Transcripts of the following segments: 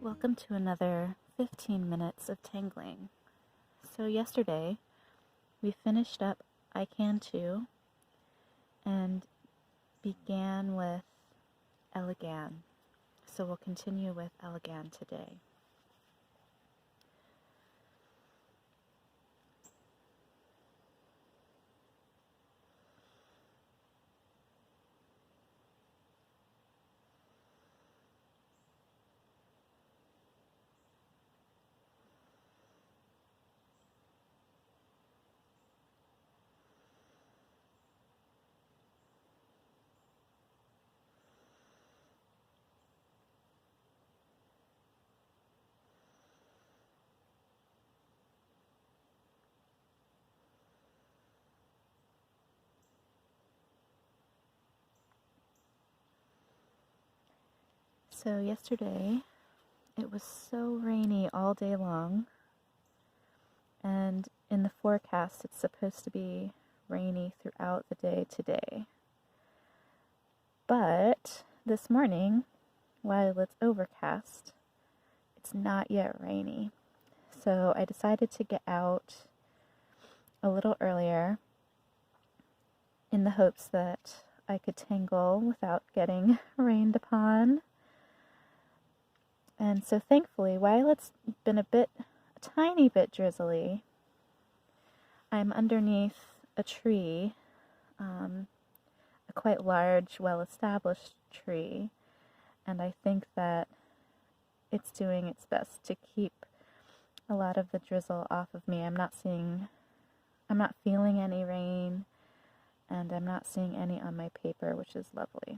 Welcome to another 15 minutes of tangling. So yesterday we finished up I Can Too and began with Elegan. So we'll continue with Elegan today. So yesterday it was so rainy all day long, and in the forecast it's supposed to be rainy throughout the day today. But this morning, while it's overcast, it's not yet rainy. So I decided to get out a little earlier in the hopes that I could tangle without getting rained upon. And so thankfully, while it's been a tiny bit drizzly, I'm underneath a tree, a quite large, well-established tree, and I think that it's doing its best to keep a lot of the drizzle off of me. I'm not feeling any rain, and I'm not seeing any on my paper, which is lovely.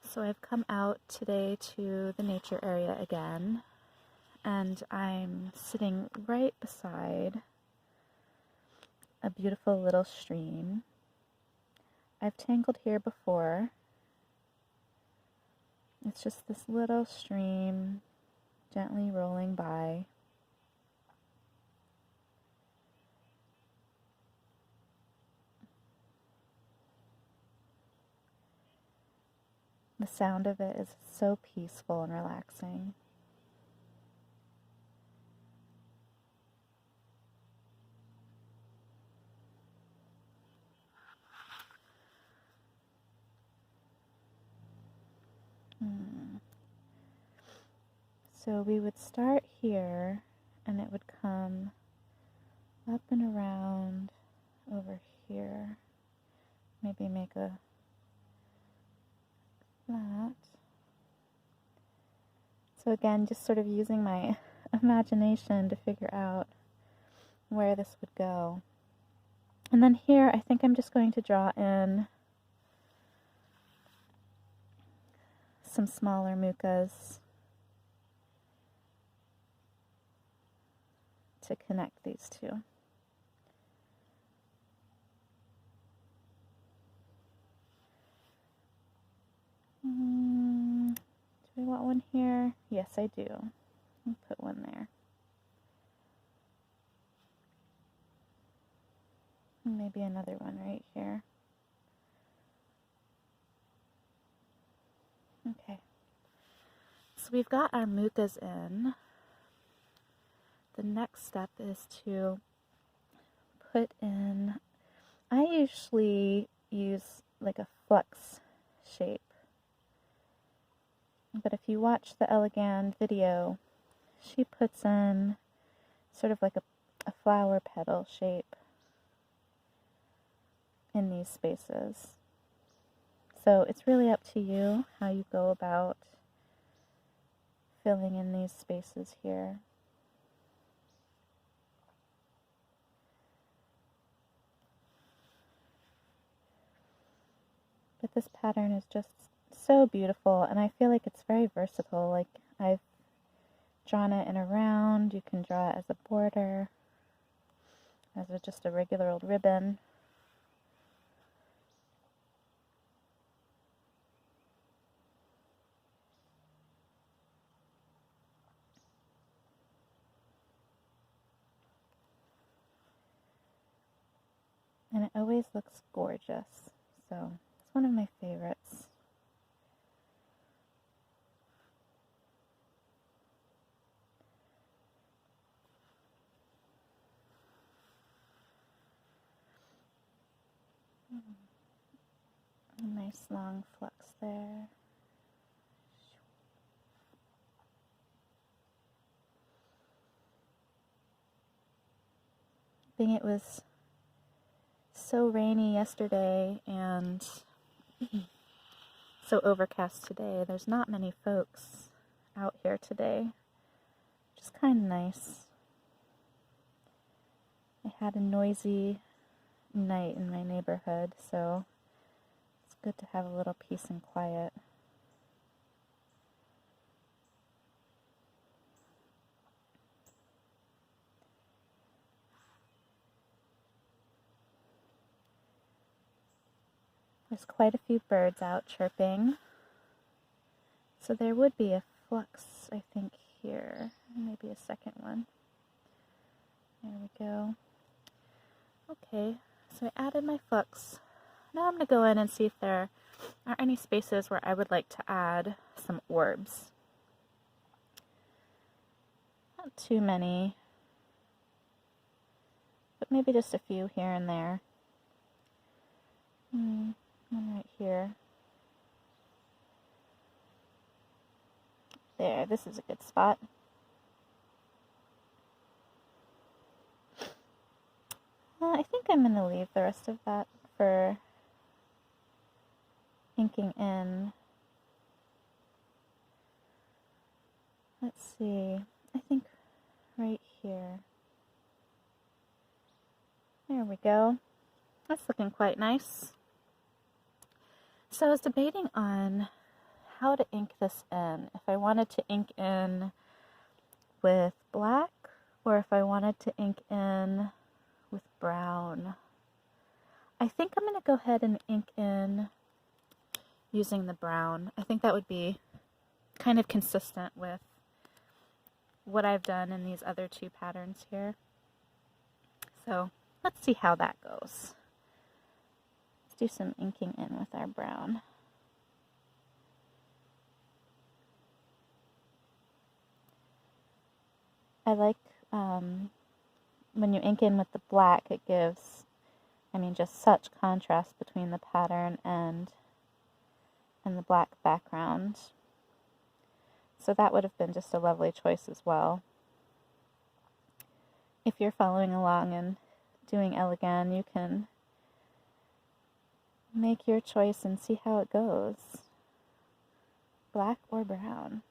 So I've come out today to the nature area again, and I'm sitting right beside a beautiful little stream. I've tangled here before. It's just this little stream gently rolling by. The sound of it is so peaceful and relaxing. So we would start here, and it would come up and around over here. Maybe make a that. So again, just sort of using my imagination to figure out where this would go. And then here, I think I'm just going to draw in some smaller mucas to connect these two. Do I want one here? Yes, I do. I'll put one there. And maybe another one right here. Okay. So we've got our mucas in. The next step is to put in, I usually use like a flux shape. But if you watch the Elegan video, she puts in sort of like a flower petal shape in these spaces. So it's really up to you how you go about filling in these spaces here. But this pattern is just so beautiful, and I feel like it's very versatile. Like, I've drawn it in a round. You can draw it as a border, as just a regular old ribbon. it always looks gorgeous. So it's one of my favorites. A nice long flux there. I think it was so rainy yesterday and so overcast today. There's not many folks out here today, which is kind of nice. I had a noisy night in my neighborhood, so it's good to have a little peace and quiet. There's quite a few birds out chirping, so there would be a flux, I think, here. Maybe a second one. There we go. Okay, so I added my flux. Now I'm going to go in and see if there are any spaces where I would like to add some orbs. Not too many, but maybe just a few here and there. One right here. There, this is a good spot. I think I'm going to leave the rest of that for inking in. Let's see, I think right here. There we go. That's looking quite nice. So I was debating on how to ink this in. If I wanted to ink in with black or if I wanted to ink in with brown. I think I'm going to go ahead and ink in using the brown. I think that would be kind of consistent with what I've done in these other two patterns here. So let's see how that goes. Let's do some inking in with our brown. I like when you ink in with the black, it gives, just such contrast between the pattern and the black background. So that would have been just a lovely choice as well. If you're following along and doing Elegan, you can make your choice and see how it goes. Black or brown.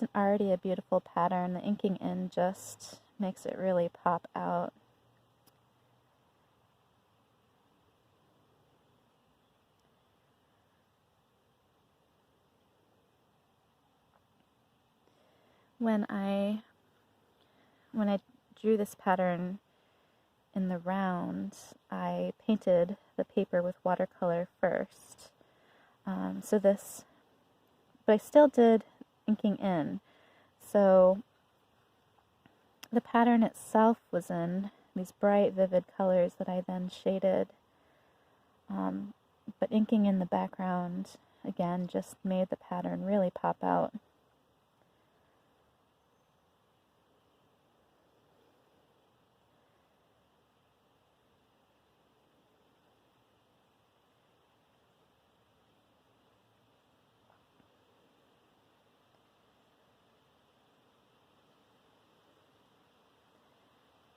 It's already a beautiful pattern. The inking in just makes it really pop out. When I drew this pattern in the round, I painted the paper with watercolor first. But I still did inking in. So the pattern itself was in these bright, vivid colors that I then shaded. But inking in the background, again, just made the pattern really pop out.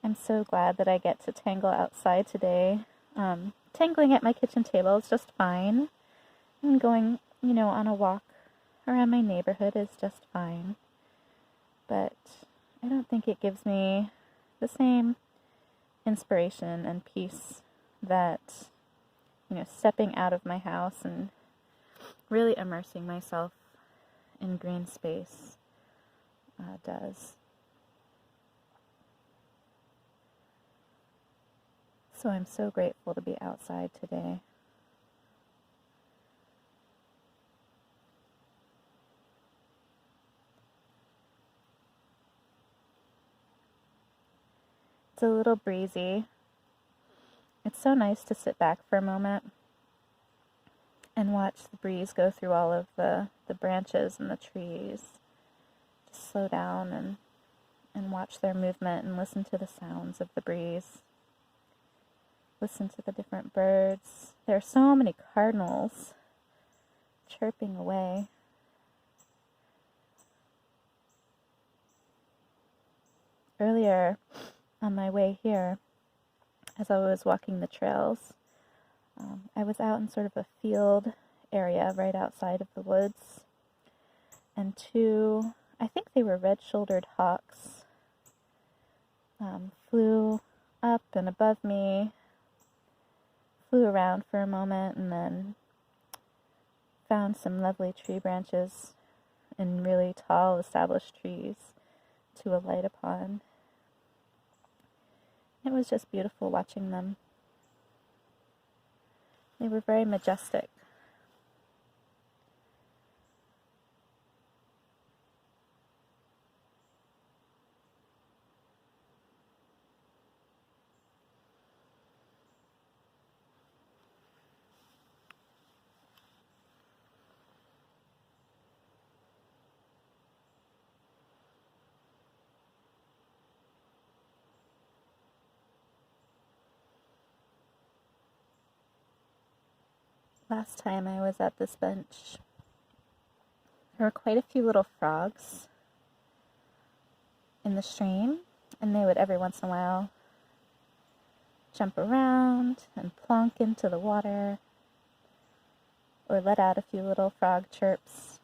I'm so glad that I get to tangle outside today. Tangling at my kitchen table is just fine. And going, on a walk around my neighborhood is just fine. But I don't think it gives me the same inspiration and peace that, stepping out of my house and really immersing myself in green space does. So I'm so grateful to be outside today. It's a little breezy. It's so nice to sit back for a moment and watch the breeze go through all of the branches and the trees. Just slow down and watch their movement and listen to the sounds of the breeze. Listen to the different birds. There are so many cardinals chirping away. Earlier on my way here, as I was walking the trails, I was out in sort of a field area right outside of the woods, and two, I think they were red-shouldered hawks, flew up and above me, flew around for a moment, and then found some lovely tree branches and really tall established trees to alight upon. It was just beautiful watching them. They were very majestic. Last time I was at this bench, there were quite a few little frogs in the stream, and they would every once in a while jump around and plonk into the water or let out a few little frog chirps,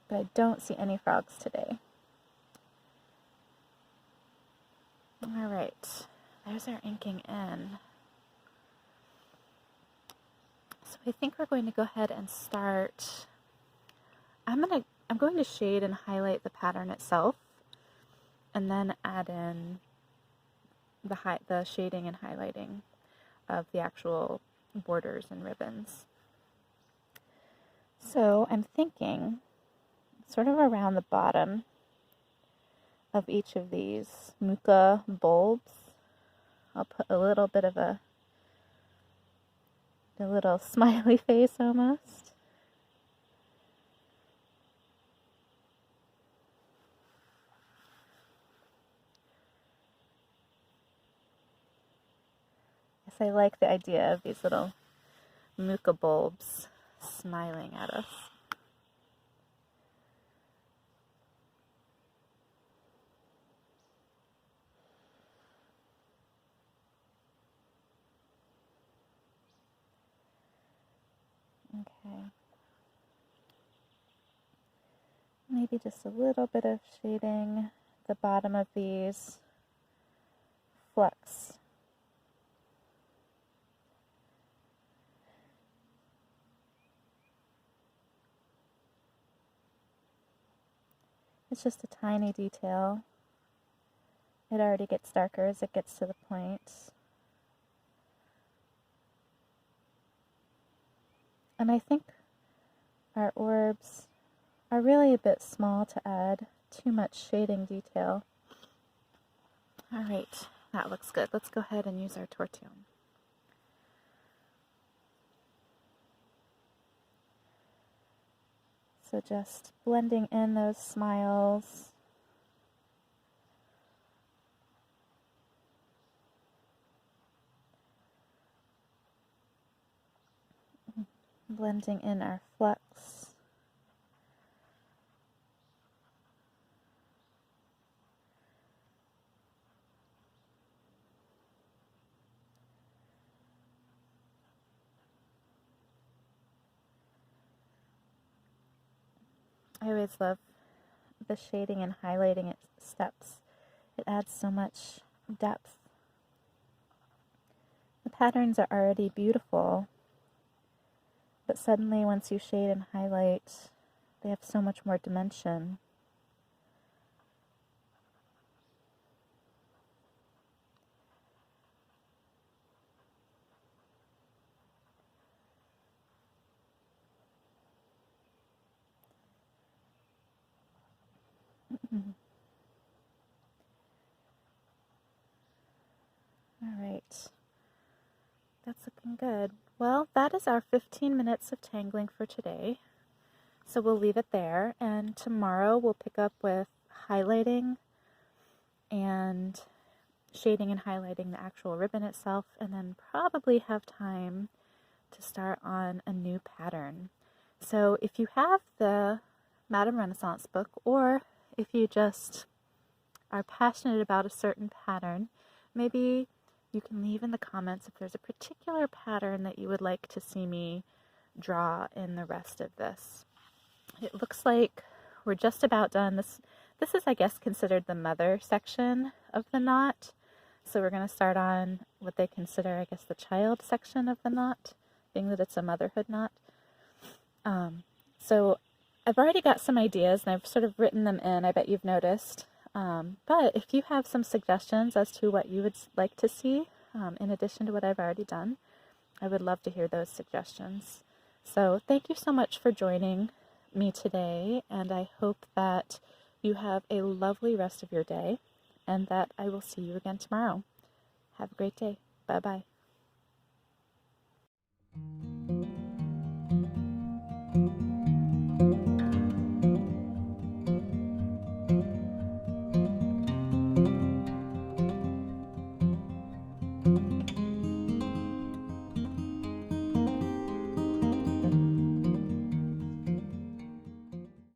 but I don't see any frogs today. Alright, there's our inking in. So I think we're going to go ahead and start. I'm going to shade and highlight the pattern itself, and then add in the shading and highlighting of the actual borders and ribbons. So I'm thinking sort of around the bottom of each of these muka bulbs, I'll put a little bit of a little smiley face almost. Yes, I like the idea of these little muka bulbs smiling at us. Okay. Maybe just a little bit of shading the bottom of these flecks. It's just a tiny detail. It already gets darker as it gets to the point. And I think our orbs are really a bit small to add too much shading detail. Alright, that looks good. Let's go ahead and use our tortillion. So just blending in those smiles. Blending in our flecks. I always love the shading and highlighting steps. It adds so much depth. The patterns are already beautiful, but suddenly once you shade and highlight, they have so much more dimension. right. That's looking good. Well, that is our 15 minutes of tangling for today. So we'll leave it there, and tomorrow we'll pick up with highlighting and shading and highlighting the actual ribbon itself, and then probably have time to start on a new pattern. So if you have the Madame Renaissance book, or if you just are passionate about a certain pattern, maybe you can leave in the comments if there's a particular pattern that you would like to see me draw in the rest of this. It looks like we're just about done. This is, I guess, considered the mother section of the knot. So we're going to start on what they consider, I guess, the child section of the knot, being that it's a motherhood knot. So I've already got some ideas, and I've sort of written them in, I bet you've noticed. But if you have some suggestions as to what you would like to see, in addition to what I've already done, I would love to hear those suggestions. So thank you so much for joining me today, and I hope that you have a lovely rest of your day, and that I will see you again tomorrow. Have a great day. Bye-bye.